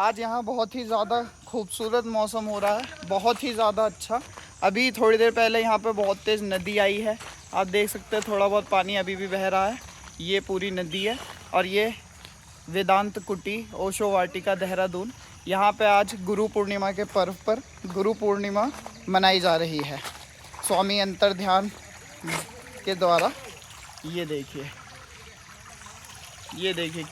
आज यहाँ बहुत ही ज़्यादा खूबसूरत मौसम हो रहा है, बहुत ही ज़्यादा अच्छा। अभी थोड़ी देर पहले यहाँ पे बहुत तेज़ नदी आई है। आप देख सकते हैं थोड़ा बहुत पानी अभी भी बह रहा है। ये पूरी नदी है और ये वेदांत कुटी ओशो वाटिका देहरादून। यहाँ पे आज गुरु पूर्णिमा के पर्व पर गुरु पूर्णिमा मनाई जा रही है स्वामी अंतर्ध्यान के द्वारा। ये देखिए, ये देखिए,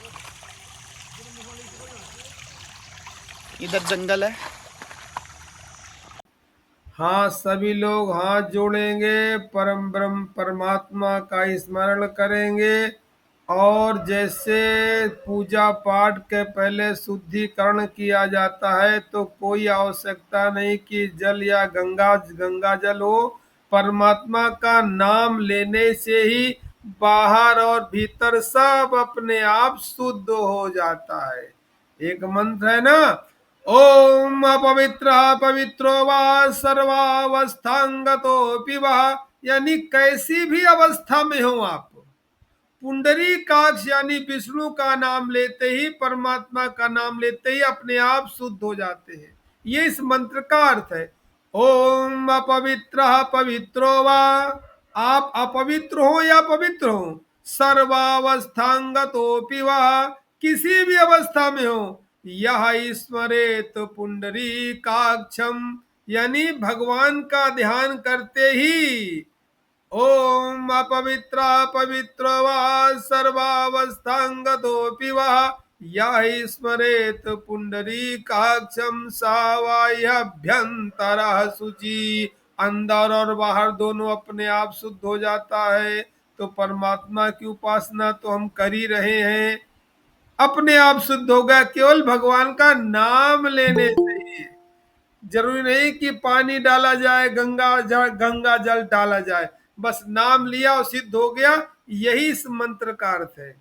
इधर जंगल है। हाँ, सभी लोग हाथ जोड़ेंगे, परम ब्रह्म परमात्मा का स्मरण करेंगे और जैसे पूजा पाठ के पहले शुद्धिकरण किया जाता है तो कोई आवश्यकता नहीं कि जल या गंगा जल हो। परमात्मा का नाम लेने से ही बाहर और भीतर सब अपने आप शुद्ध हो जाता है। एक मंत्र है ना, ओम अपवित्र पवित्रो वा सर्वावस्थांगतोऽपि वः। यानी कैसी भी अवस्था में हो आप, पुंडरीकाक्ष यानी विष्णु का नाम लेते ही, परमात्मा का नाम लेते ही अपने आप शुद्ध हो जाते हैं। ये इस मंत्र का अर्थ है। ओम अपवित्र पवित्रो वा, आप अपवित्र हो या पवित्र हो, सर्वावस्थांगतोऽपि वः, किसी भी अवस्था में हो, यह स्मरेत पुंडरीकाक्षम, यानी भगवान का ध्यान करते ही ओम अपवित्र पवित्र वा सर्वावस्थांगतोऽपि वः यः स्मरेत पुंडरीकाक्षम सा वाह्यभ्यंतरः शुचि। अंदर और बाहर दोनों अपने आप शुद्ध हो जाता है। तो परमात्मा की उपासना तो हम कर ही रहे हैं, अपने आप शुद्ध हो गया केवल भगवान का नाम लेने से ही। जरूरी नहीं कि पानी डाला जाए, गंगा जल डाला जाए, बस नाम लिया और सिद्ध हो गया। यही इस मंत्र का अर्थ है।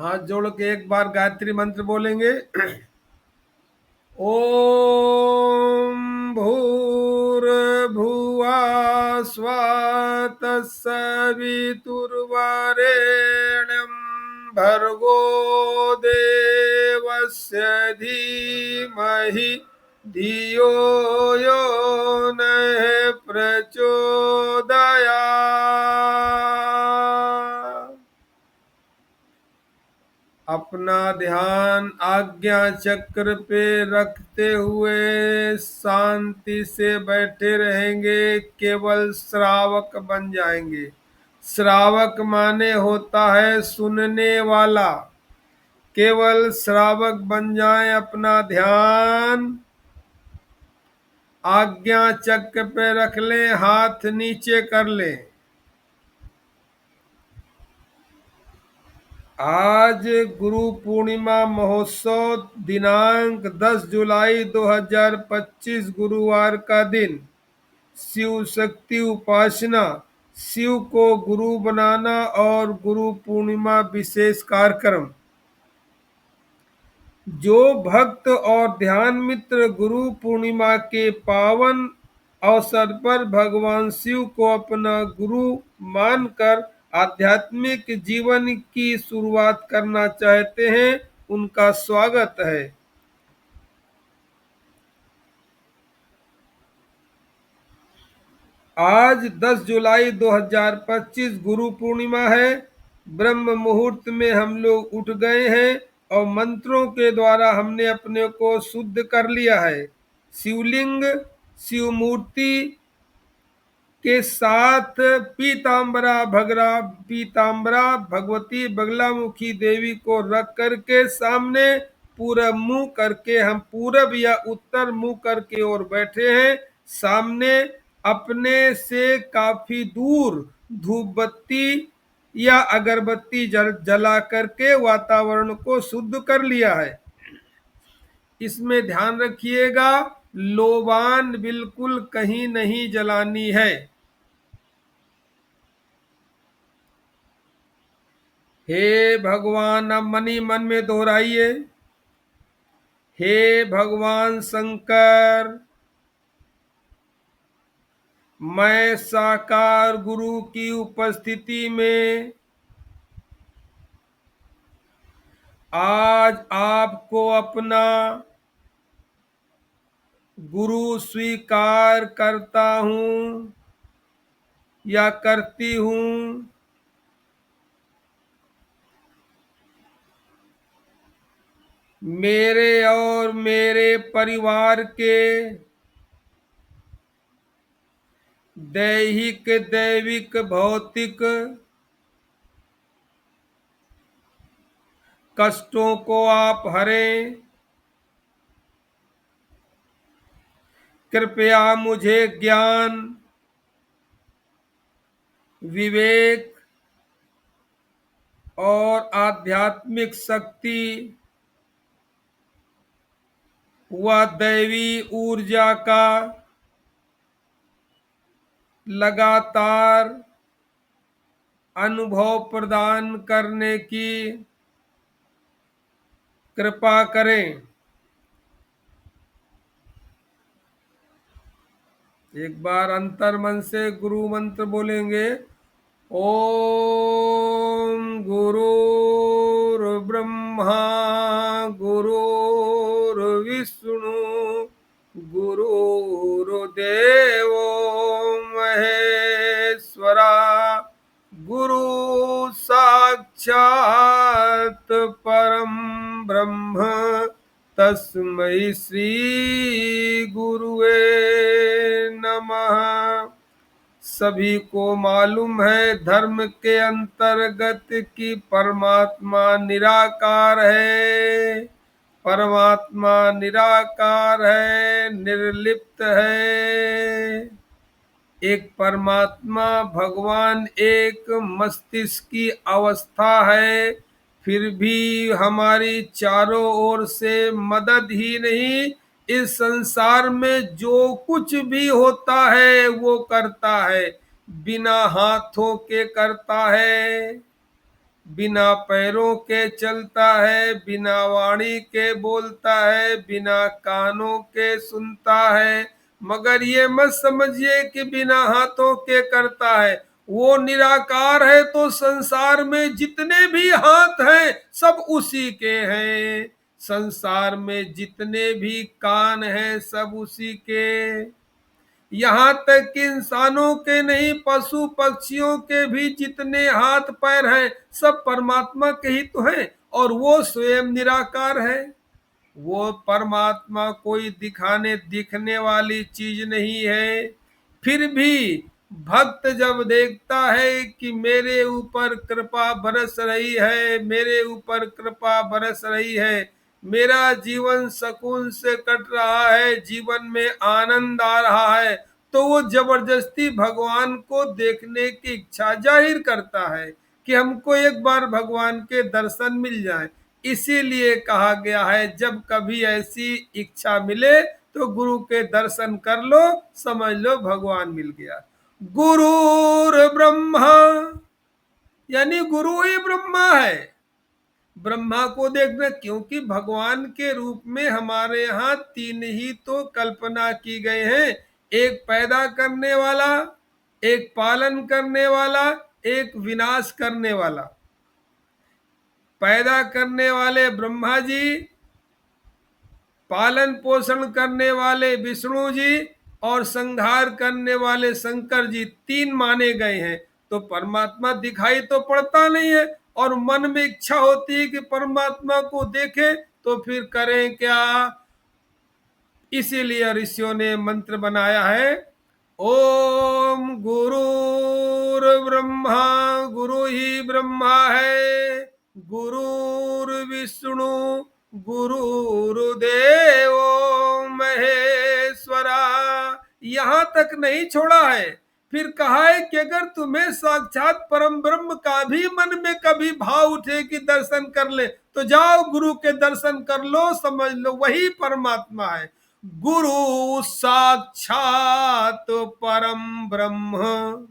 हाथ जोड़ के एक बार गायत्री मंत्र बोलेंगे। ओम भूर्भुवा स्वः तत्सवितुर्वरेण्यं भर्गो देवस्य धीमहि धियो यो नः प्रचोदयात्। अपना ध्यान आज्ञा चक्र पे रखते हुए शांति से बैठे रहेंगे, केवल श्रावक बन जाएंगे। श्रावक माने होता है सुनने वाला। केवल श्रावक बन जाएं, अपना ध्यान आज्ञा चक्र पे रख लें, हाथ नीचे कर लें। आज गुरु पूर्णिमा महोत्सव दिनांक 10 जुलाई 2025 गुरुवार का दिन। शिव शक्ति उपासना, शिव को गुरु बनाना और गुरु पूर्णिमा विशेष कार्यक्रम। जो भक्त और ध्यान मित्र गुरु पूर्णिमा के पावन अवसर पर भगवान शिव को अपना गुरु मानकर आध्यात्मिक जीवन की शुरुआत करना चाहते हैं, उनका स्वागत है। आज 10 जुलाई 2025 गुरु पूर्णिमा है। ब्रह्म मुहूर्त में हम लोग उठ गए हैं और मंत्रों के द्वारा हमने अपने को शुद्ध कर लिया है। शिवलिंग, शिव मूर्ति के साथ पीताम्बरा भगवती बगलामुखी देवी को रख करके सामने पूरब मुंह करके, हम पूरब या उत्तर मुंह करके और बैठे हैं। सामने अपने से काफी दूर धूप बत्ती या अगरबत्ती जला करके वातावरण को शुद्ध कर लिया है। इसमें ध्यान रखिएगा, लोबान बिल्कुल कहीं नहीं जलानी है। हे भगवान, अब मनी मन में दोहराइए, हे भगवान शंकर, मैं साकार गुरु की उपस्थिति में आज आपको अपना गुरु स्वीकार करता हूँ या करती हूँ। मेरे और मेरे परिवार के दैहिक, दैविक, भौतिक कष्टों को आप हरें। कृपया मुझे ज्ञान, विवेक और आध्यात्मिक शक्ति व दैवी ऊर्जा का लगातार अनुभव प्रदान करने की कृपा करें। एक बार अंतर मन से गुरु मंत्र बोलेंगे। ओम गुरुर्ब्रह्मा गुरुर्विष्णु गुरुर्देवो महेश्वरा गुरु साक्षात परम ब्रह्म तस्मै श्री गुरुवे नमः। सभी को मालूम है धर्म के अंतर्गत कि परमात्मा निराकार है। परमात्मा निराकार है, निर्लिप्त है। एक परमात्मा भगवान एक मस्तिष्क की अवस्था है, फिर भी हमारी चारों ओर से मदद ही नहीं, इस संसार में जो कुछ भी होता है वो करता है। बिना हाथों के करता है, बिना पैरों के चलता है, बिना वाणी के बोलता है, बिना कानों के सुनता है। मगर ये मत समझिए कि बिना हाथों के करता है। वो निराकार है तो संसार में जितने भी हाथ हैं सब उसी के हैं। संसार में जितने भी कान हैं सब उसी के। यहाँ तक कि इंसानों के नहीं, पशु पक्षियों के भी जितने हाथ पैर हैं सब परमात्मा के ही तो हैं, और वो स्वयं निराकार है। वो परमात्मा कोई दिखने वाली चीज नहीं है। फिर भी भक्त जब देखता है कि मेरे ऊपर कृपा बरस रही है, मेरे ऊपर कृपा बरस रही है, मेरा जीवन सुकून से कट रहा है, जीवन में आनंद आ रहा है, तो वो जबरदस्ती भगवान को देखने की इच्छा जाहिर करता है कि हमको एक बार भगवान के दर्शन मिल जाए। इसीलिए कहा गया है जब कभी ऐसी इच्छा मिले तो गुरु के दर्शन कर लो, समझ लो भगवान मिल गया। गुरुर ब्रह्मा, यानी गुरु ही ब्रह्मा है। ब्रह्मा को देखना, क्योंकि भगवान के रूप में हमारे यहाँ तीन ही तो कल्पना की गए हैं। एक पैदा करने वाला, एक पालन करने वाला, एक विनाश करने वाला। पैदा करने वाले ब्रह्मा जी, पालन पोषण करने वाले विष्णु जी, और संहार करने वाले शंकर जी, तीन माने गए हैं। तो परमात्मा दिखाई तो पड़ता नहीं है, और मन में इच्छा होती है कि परमात्मा को देखें, तो फिर करें क्या। इसीलिए ऋषियों ने मंत्र बनाया है, ओम गुरुर ब्रह्मा, गुरु ही ब्रह्मा है, गुरुर विष्णु, गुरुर्देव महेश्वरा। यहाँ तक नहीं छोड़ा है, फिर कहा है कि अगर तुम्हें साक्षात परम ब्रह्म का भी मन में कभी भाव उठे कि दर्शन कर ले, तो जाओ गुरु के दर्शन कर लो, समझ लो वही परमात्मा है। गुरु साक्षात परम ब्रह्म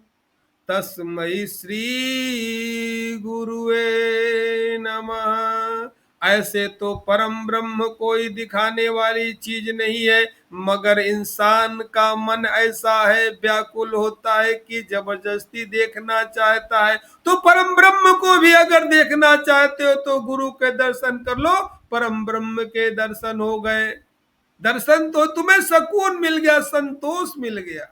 तस्मै श्री गुरुवे नमः। ऐसे तो परम ब्रह्म कोई दिखाने वाली चीज नहीं है, मगर इंसान का मन ऐसा है, व्याकुल होता है कि जबरदस्ती देखना चाहता है। तो परम ब्रह्म को भी अगर देखना चाहते हो तो गुरु के दर्शन कर लो, परम ब्रह्म के दर्शन हो गए। दर्शन तो तुम्हें सुकून मिल गया, संतोष मिल गया।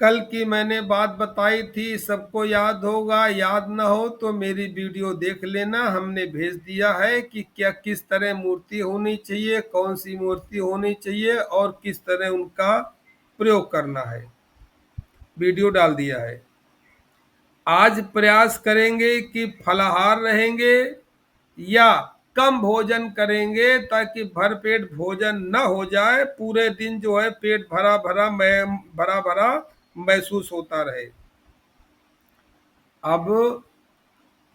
कल की मैंने बात बताई थी, सबको याद होगा, याद ना हो तो मेरी वीडियो देख लेना। हमने भेज दिया है कि क्या किस तरह मूर्ति होनी चाहिए, कौन सी मूर्ति होनी चाहिए और किस तरह उनका प्रयोग करना है, वीडियो डाल दिया है। आज प्रयास करेंगे कि फलाहार रहेंगे या कम भोजन करेंगे, ताकि भरपेट भोजन न हो जाए, पूरे दिन जो है पेट भरा भरा भरा भरा महसूस होता रहे। अब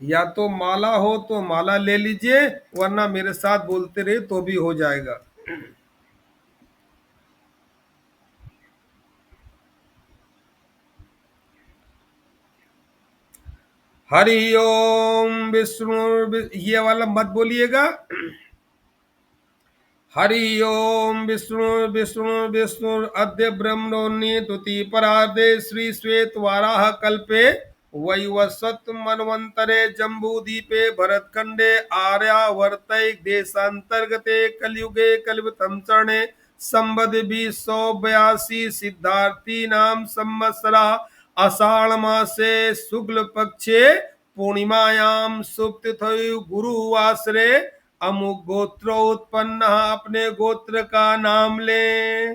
या तो माला हो तो माला ले लीजिए, वरना मेरे साथ बोलते रहे तो भी हो जाएगा। हरि ओम विष्णु, ये वाला मत बोलिएगा। हरि ओम विष्णु विष्णु विष्णु अद्य ब्रह्मणोन्नी द्वितीय परार्धे श्री श्वेत वाराह कल्पे वैवस्वत मनवंतरे जम्बूदीपे भरतखंडे आर्यावर्तैक देशांतर्गते कलयुगे कलियुगतम चरणे संवद 2082 सिद्धार्थी नाम संवत्सरा आषाढ़ मासे शुक्ल पक्षे पूर्णिमायाम सुप्तिथयु गुरुवासरे अमुक गोत्र उत्पन्न, अपने गोत्र का नाम ले।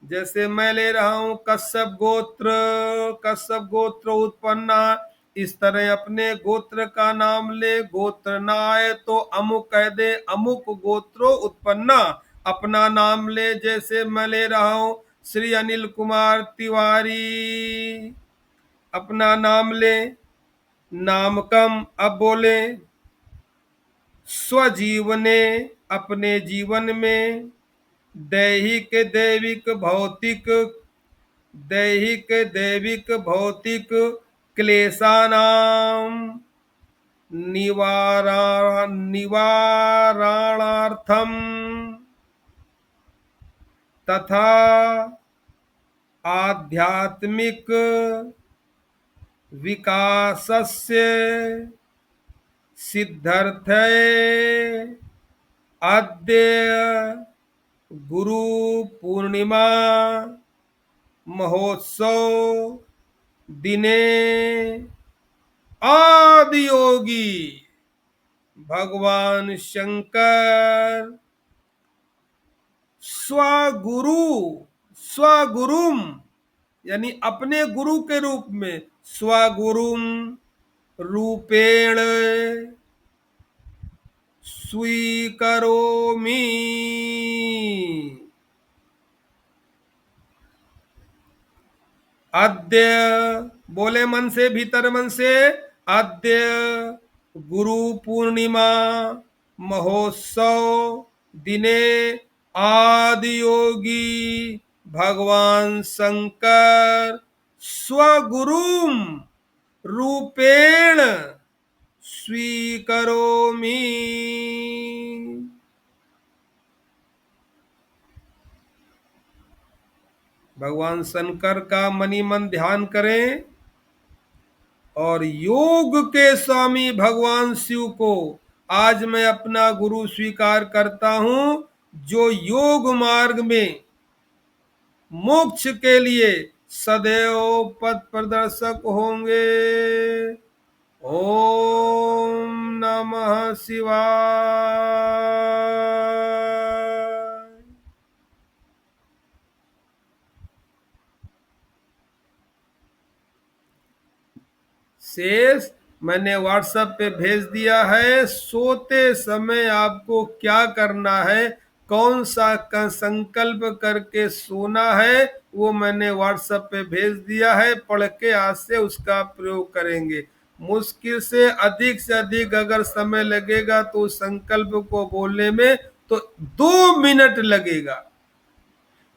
जैसे मैं ले रहा हूं कश्यप गोत्र, कश्यप गोत्र उत्पन्न, इस तरह अपने गोत्र का नाम ले। गोत्र ना आए तो अमुक कह दे, अमुक गोत्रो उत्पन्न अपना नाम ले। जैसे मैं ले रहा हूं श्री अनिल कुमार तिवारी, अपना नाम ले। नामकम अब बोले स्वजीवने, अपने जीवन में। दैहिक दैविक भौतिक, दैहिक दैविक भौतिक क्लेशानाम निवारणार्थम तथा आध्यात्मिक विकासस्य सिद्धर्थे अद्य गुरु पूर्णिमा महोत्सव दिने आदि योगी भगवान शंकर स्वगुरु, स्वगुरुम यानी अपने गुरु के रूप में, स्वगुरुम रूपेण स्वीकरोमि। अद्य बोले मन से, भीतर मन से, अद्य गुरु पूर्णिमा महोत्सव दिने आदि योगी भगवान शंकर स्वगुरुम रूपेण स्वीकरोमि। भगवान शंकर का मनी मन ध्यान करें और योग के स्वामी भगवान शिव को आज मैं अपना गुरु स्वीकार करता हूं, जो योग मार्ग में मोक्ष के लिए सदैव पथ प्रदर्शक होंगे। ओम नमः शिवाय। शेष मैंने व्हाट्सएप पे भेज दिया है। सोते समय आपको क्या करना है, कौन सा संकल्प करके सोना है, वो मैंने व्हाट्सएप पे भेज दिया है। पढ़ के आज से उसका प्रयोग करेंगे। मुश्किल से अधिक अगर समय लगेगा तो संकल्प को बोलने में तो 2 मिनट लगेगा।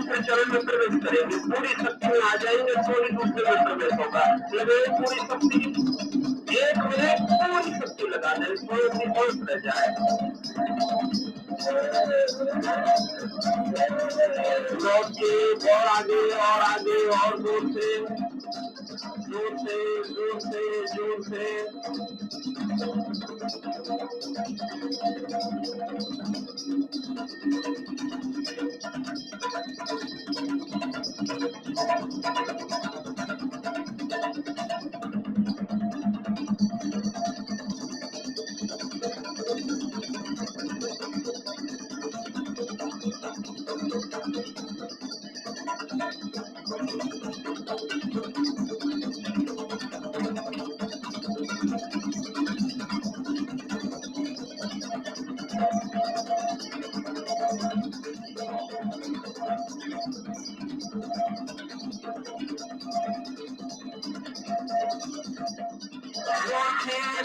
दूसरे चरण में प्रवेश करेंगे, पूरी शक्ति में आ जाएंगे तो ही दूसरे में प्रवेश होगा। लगे पूरी शक्ति, 1 मिनट पूरी शक्ति लगा दें, थोड़ी सी होश रह जाए। लौट के और आगे और आगे और जोर से जोर से जोर से जोर से।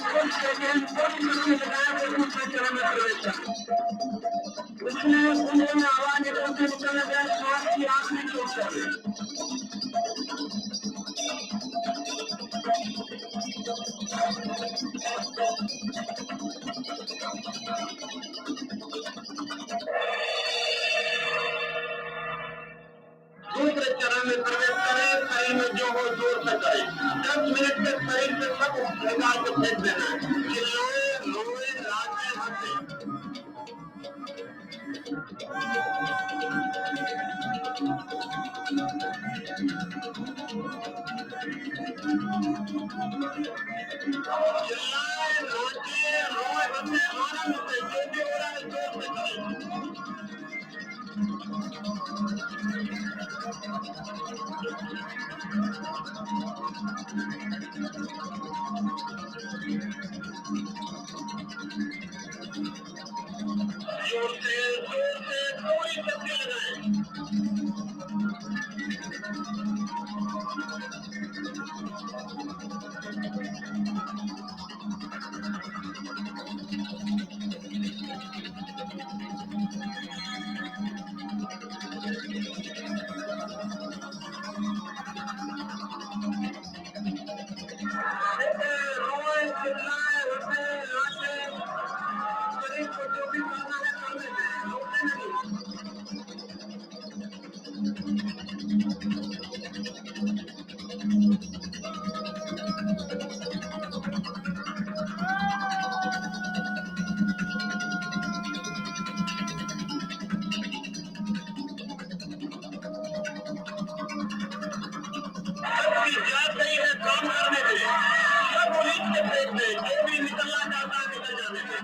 कुछ सेकेंड पूरी शक्ति लगाए तो दूसरे चरण में प्रवेश करें। उसमें गूंजे में आवाज निकलते निकलने गए, श्वास की आखिरी चोट कर दूसरे चरण में प्रवेश करें। शरीर में जो हो जोर से करें। 10 मिनट में शरीर से सब निकाल के फेंक देना है। चिल्लाए, रोए, लाटे, हंसे। चिल्लाए, नाचे, रोए, हंसे, आनंद से जो भी हो रहा है जोर से करें। जोर से पूरी शक्ति लगाएं। रोए, चिल्लाए, हंसे, नाचे, शरीर को जो भी करना है करने दें, रोते नहीं। शक्ति जाग गई है, काम करने दें। सब उलीच के फेंक दें, जो भी निकलना चाहता है निकल जाने दें।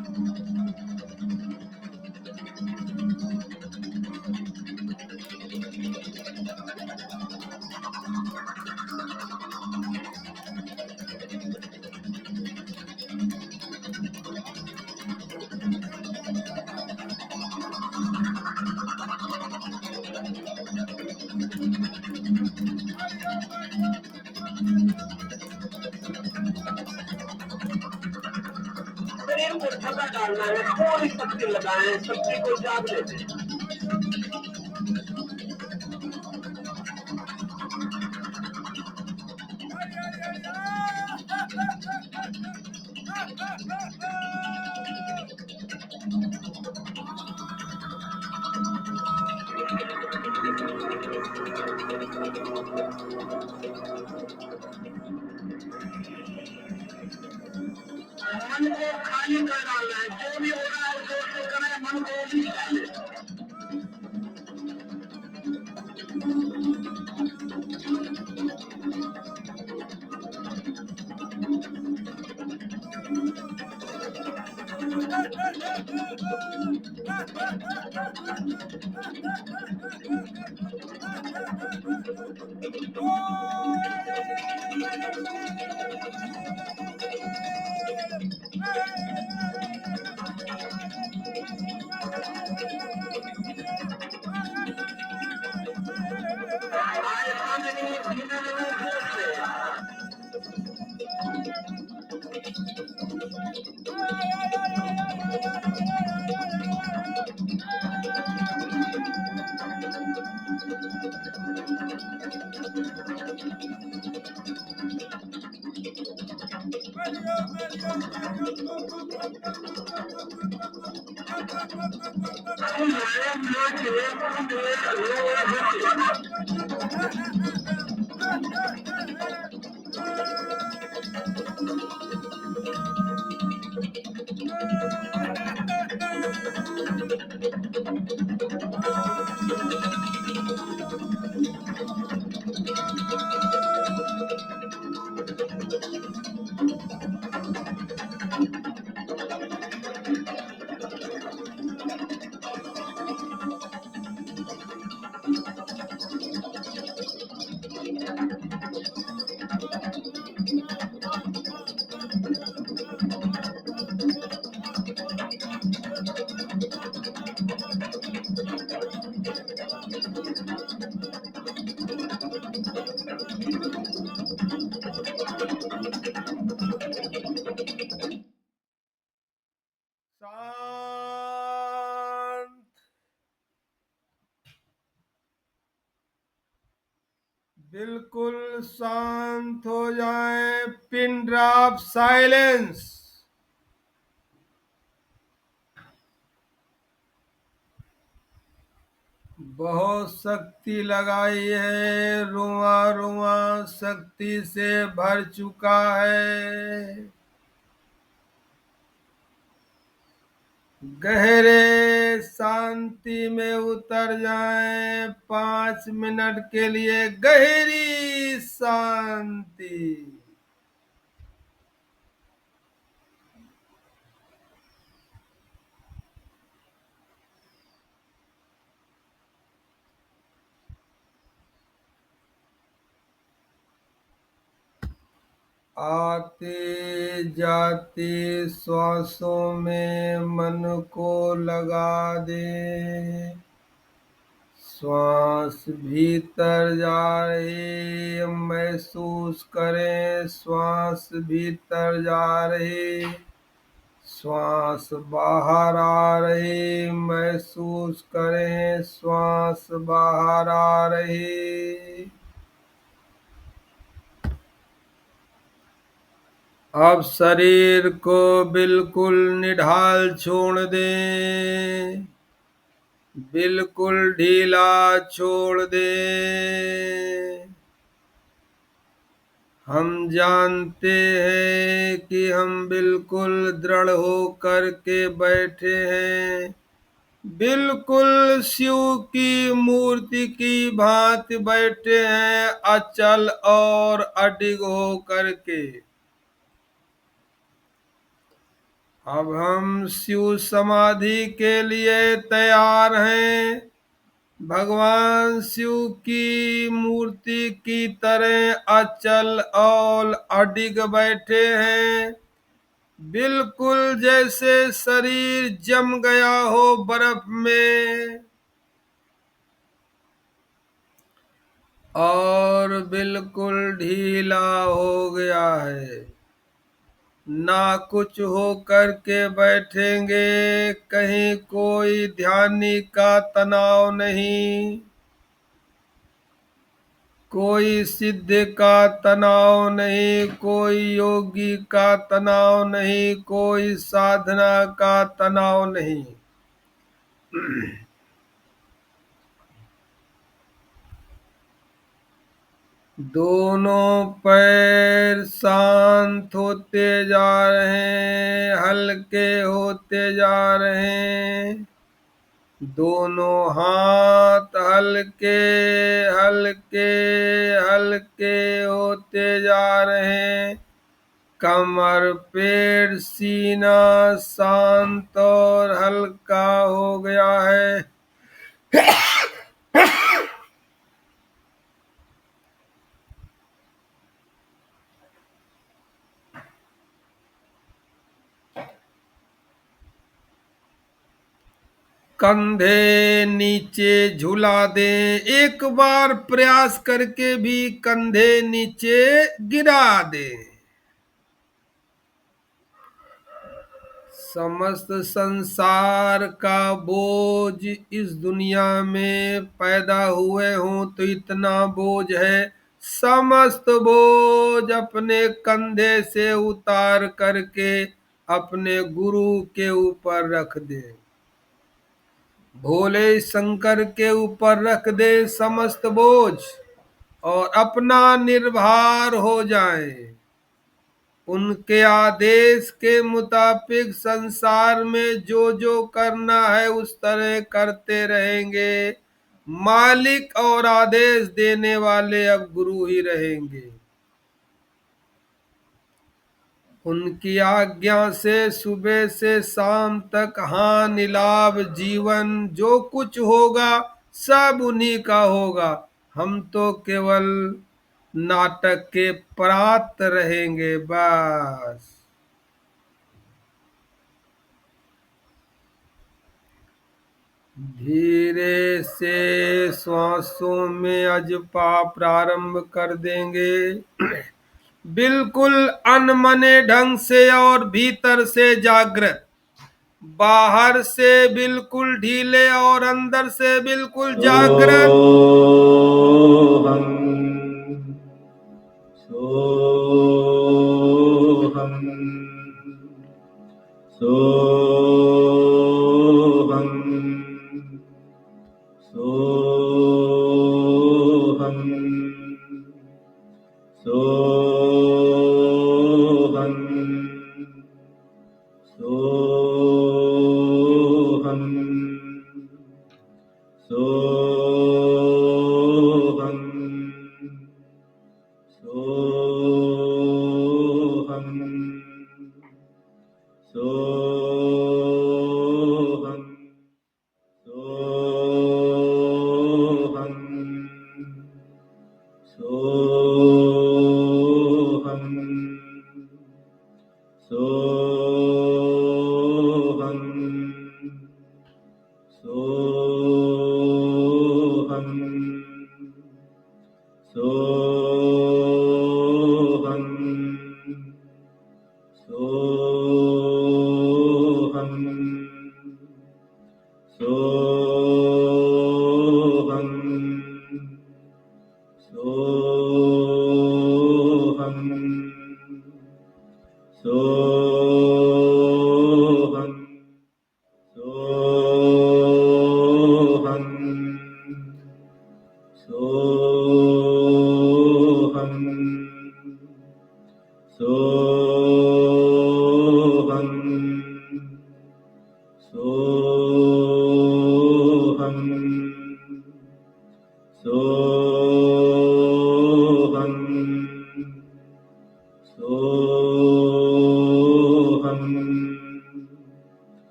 शरीर को थका डालना है, पूरी शक्ति लगाएं, शक्ति को जागने दें। मन को खाली कर डालना है, जो भी हो रहा है जोर से करें, मन को भी डालें। आहिस्ता नहीं, धीमे नहीं, जोर से। शांत, बिल्कुल शांत हो जाए। Pin drop silence. बहुत शक्ति लगाई है, रुआ रुआ शक्ति से भर चुका है। गहरे शांति में उतर जाएं। 5 मिनट के लिए गहरी शांति। आते जाते श्वासों में मन को लगा दे। श्वास भीतर जा रही महसूस करें, श्वास भीतर जा रही, श्वास बाहर आ रही महसूस करें, श्वास बाहर आ रही। अब शरीर को बिल्कुल निढाल छोड़ दें, बिल्कुल ढीला छोड़ दें। हम जानते हैं कि हम बिल्कुल दृढ़ होकर के बैठे हैं, बिल्कुल शिव की मूर्ति की भांति बैठे हैं, अचल और अडिग होकर के। अब हम शिव समाधि के लिए तैयार हैं। भगवान शिव की मूर्ति की तरह अचल और अडिग बैठे हैं, बिल्कुल जैसे शरीर जम गया हो बर्फ में और बिल्कुल ढीला हो गया है। ना कुछ हो कर के बैठेंगे, कहीं कोई ध्यानी का तनाव नहीं, कोई सिद्ध का तनाव नहीं, कोई योगी का तनाव नहीं, कोई साधना का तनाव नहीं। दोनों पैर शांत होते जा रहे हैं, हल्के होते जा रहे हैं। दोनों हाथ हल्के हल्के हल्के होते जा रहे हैं। कमर, पेट, सीना शांत और हल्का हो गया है। कंधे नीचे झुला दें, एक बार प्रयास करके भी कंधे नीचे गिरा दें। समस्त संसार का बोझ इस दुनिया में पैदा हुए हूं तो इतना बोझ है, समस्त बोझ अपने कंधे से उतार करके अपने गुरु के ऊपर रख दे, भोले शंकर के ऊपर रख दे समस्त बोझ और अपना निर्भर हो जाए। उनके आदेश के मुताबिक संसार में जो जो करना है उस तरह करते रहेंगे। मालिक और आदेश देने वाले अब गुरु ही रहेंगे। उनकी आज्ञा से सुबह से शाम तक हानि लाभ जीवन जो कुछ होगा सब उन्हीं का होगा। हम तो केवल नाटक के पात्र रहेंगे बस। धीरे से श्वासों में अजपा प्रारंभ कर देंगे, बिल्कुल अनमने ढंग से और भीतर से जागृत, बाहर से बिल्कुल ढीले और अंदर से बिल्कुल जागृत।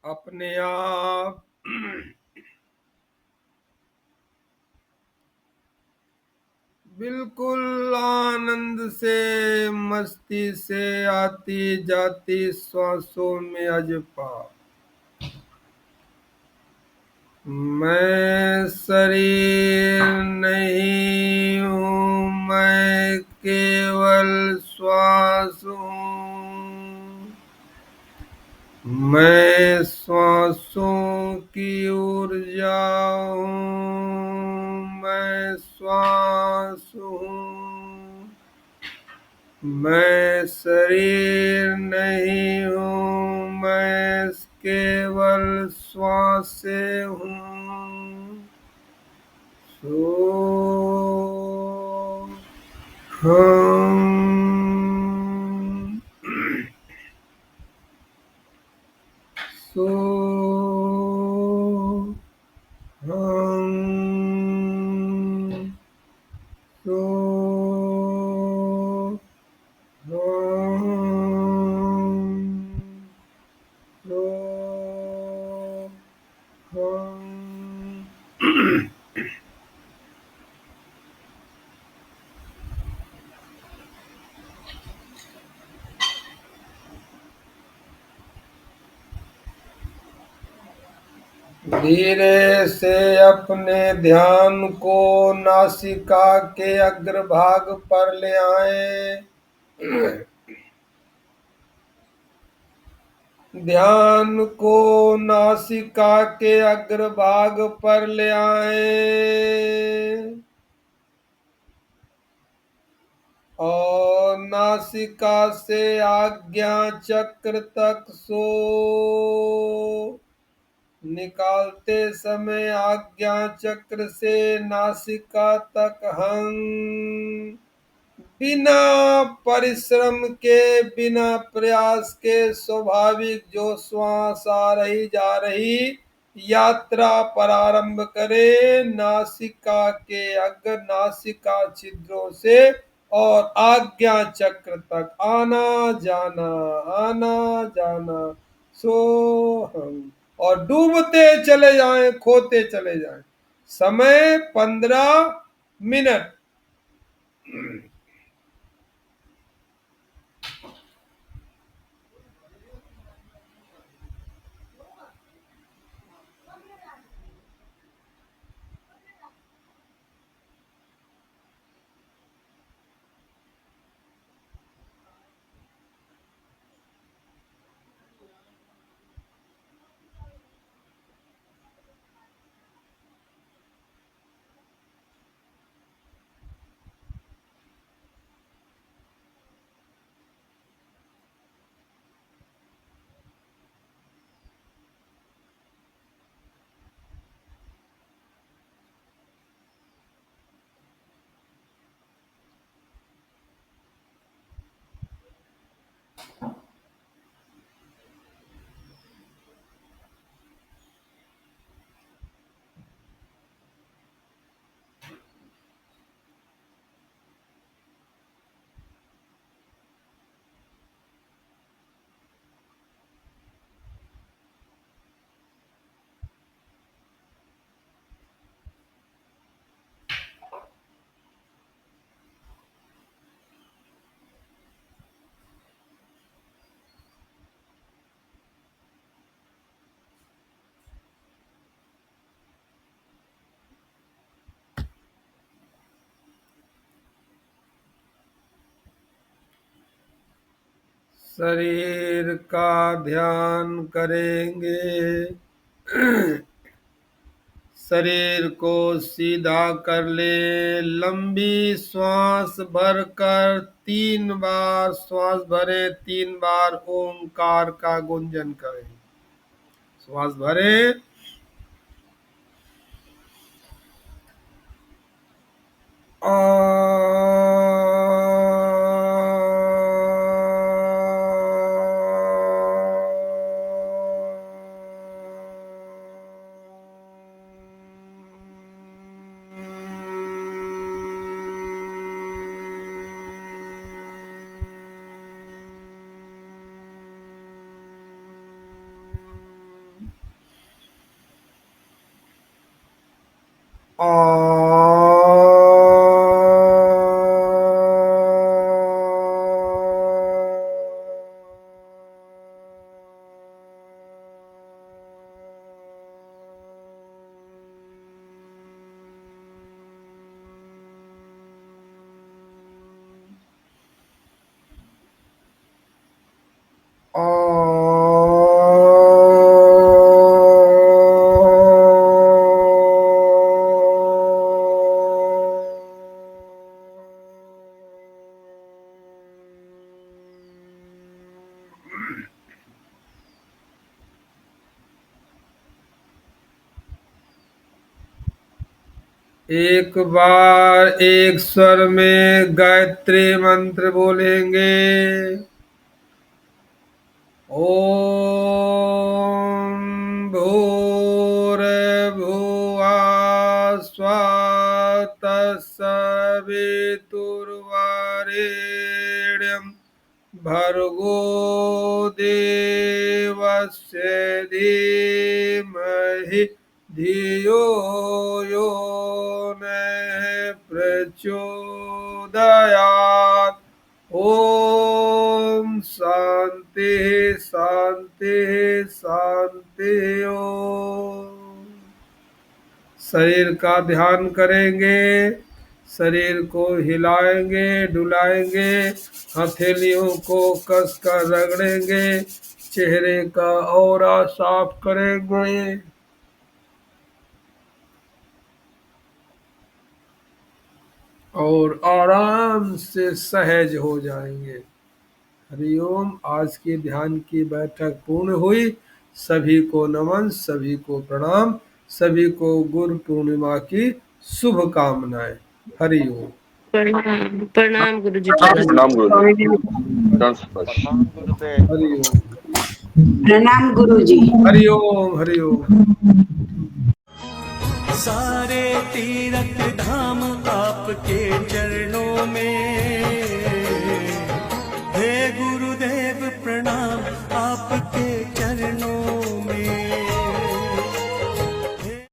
अपने आप बिल्कुल आनंद से मस्ती से आती जाती श्वासों में अजपा। मैं शरीर नहीं हूँ, मैं श्वास हूँ। मैं श्वासों की ऊर्जा हूँ। मैं श्वास हूँ। मैं शरीर नहीं हूँ, मैं केवल श्वास से हूँ। सो हम सो हम सो हम सो हम धीरे से अपने ध्यान को नासिका के अग्रभाग पर ले आए। ध्यान को नासिका के अग्रभाग पर ले आए और नासिका से आज्ञा चक्र तक सो निकालते समय आज्ञा चक्र से नासिका तक हम बिना परिश्रम के, बिना प्रयास के स्वाभाविक जो श्वास आ रही जा रही यात्रा प्रारंभ करे नासिका के अग्र नासिका छिद्रों से और आज्ञा चक्र तक आना जाना, आना जाना। सो हम और डूबते चले जाएं, खोते चले जाएं। समय 15 मिनट। शरीर का ध्यान करेंगे। शरीर को सीधा कर ले। लंबी श्वास भरकर 3 बार श्वास भरे, 3 बार ओंकार का गुंजन करें। श्वास भरे एक बार एक स्वर में गायत्री मंत्र बोलेंगे। ओम भूर्भुवः स्वः तत्सवितुर्वरेण्यं भर्गो देवस्य धीमहि धियो यो नः प्रचोदयात्। ओम शांति शांति शांति। ओम। शरीर का ध्यान करेंगे, शरीर को हिलाएंगे डुलाएंगे, हथेलियों को कसकर रगड़ेंगे, चेहरे का ऑरा साफ करेंगे। और आराम से सहज हो जाएंगे। हरिओम। आज की ध्यान की बैठक पूर्ण हुई। सभी को नमन, सभी को प्रणाम, सभी को गुरु पूर्णिमा की शुभकामनाएं। हरिओम। प्रणाम प्रणाम गुरुजी प्रणाम गुरुजी। हरिओम। प्रणाम गुरुजी। हरिओम हरिओम। सारे तीरथ धाम आपके चरणों में